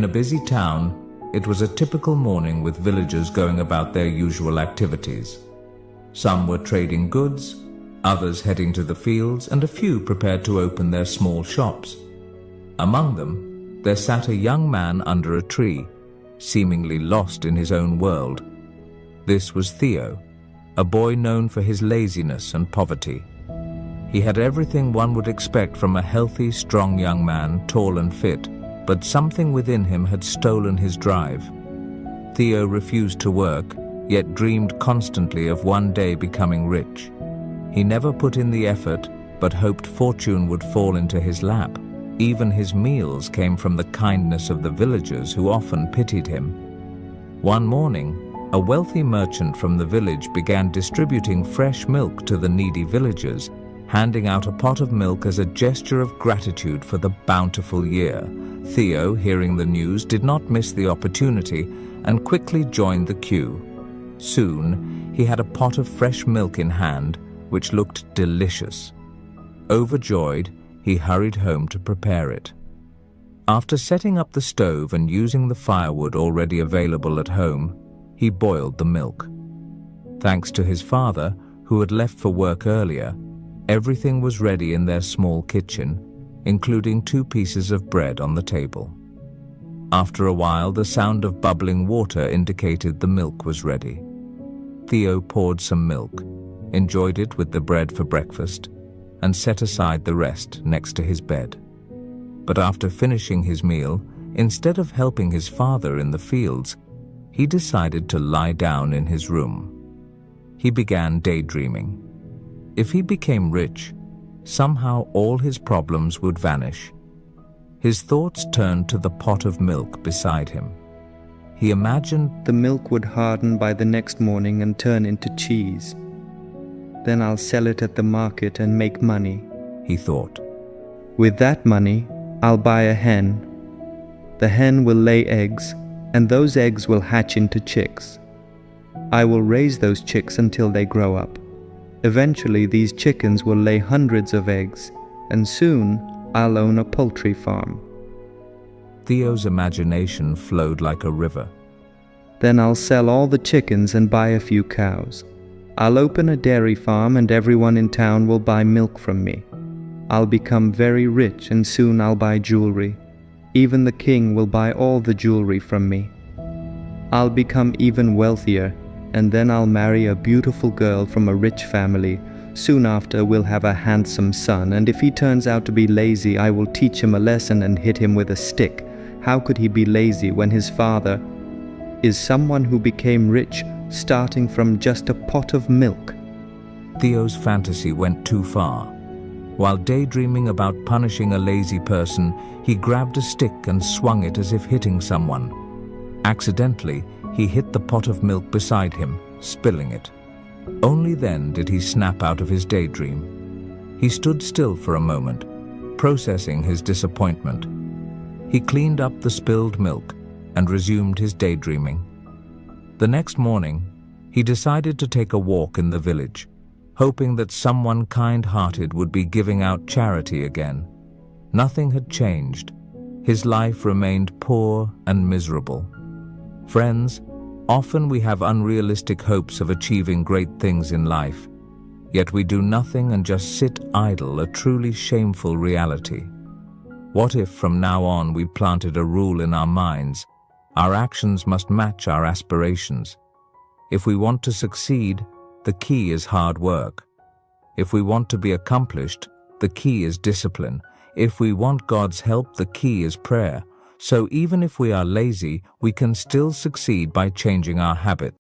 a busy town, it was a typical morning with villagers going about their usual activities. Some were trading goods, others heading to the fields, and a few prepared to open their small shops. Among them, there sat a young man under a tree, seemingly lost in his own world. This was Theo, a boy known for his laziness and poverty. He had everything one would expect from a healthy, strong young man, tall and fit, but something within him had stolen his drive. Theo refused to work, yet dreamed constantly of one day becoming rich. He never put in the effort, but hoped fortune would fall into his lap. Even his meals came from the kindness of the villagers, who often pitied him. One morning, a wealthy merchant from the village began distributing fresh milk to the needy villagers, handing out a pot of milk as a gesture of gratitude for the bountiful year. Theo, hearing the news, did not miss the opportunity and quickly joined the queue. Soon, he had a pot of fresh milk in hand, which looked delicious. Overjoyed, he hurried home to prepare it. After setting up the stove and using the firewood already available at home, he boiled the milk. Thanks to his father, who had left for work earlier, everything was ready in their small kitchen, including 2 pieces of bread on the table. After a while, the sound of bubbling water indicated the milk was ready. Theo poured some milk, enjoyed it with the bread for breakfast, and set aside the rest next to his bed. But after finishing his meal, instead of helping his father in the fields, he decided to lie down in his room. He began daydreaming. If he became rich, somehow all his problems would vanish. His thoughts turned to the pot of milk beside him. He imagined the milk would harden by the next morning and turn into cheese. Then I'll sell it at the market and make money, he thought. With that money, I'll buy a hen. The hen will lay eggs, and those eggs will hatch into chicks. I will raise those chicks until they grow up. Eventually, these chickens will lay hundreds of eggs, and soon I'll own a poultry farm. Theo's imagination flowed like a river. Then I'll sell all the chickens and buy a few cows. I'll open a dairy farm and everyone in town will buy milk from me. I'll become very rich and soon I'll buy jewelry. Even the king will buy all the jewelry from me. I'll become even wealthier, and then I'll marry a beautiful girl from a rich family. Soon after, we'll have a handsome son, and if he turns out to be lazy, I will teach him a lesson and hit him with a stick. How could he be lazy when his father is someone who became rich starting from just a pot of milk? Theo's fantasy went too far. While daydreaming about punishing a lazy person, he grabbed a stick and swung it as if hitting someone. Accidentally, he hit the pot of milk beside him, spilling it. Only then did he snap out of his daydream. He stood still for a moment, processing his disappointment. He cleaned up the spilled milk and resumed his daydreaming. The next morning, he decided to take a walk in the village, hoping that someone kind-hearted would be giving out charity again. Nothing had changed. His life remained poor and miserable. Friends, often we have unrealistic hopes of achieving great things in life, yet we do nothing and just sit idle, a truly shameful reality. What if from now on we planted a rule in our minds? Our actions must match our aspirations. If we want to succeed, the key is hard work. If we want to be accomplished, the key is discipline. If we want God's help, the key is prayer. So even if we are lazy, we can still succeed by changing our habits.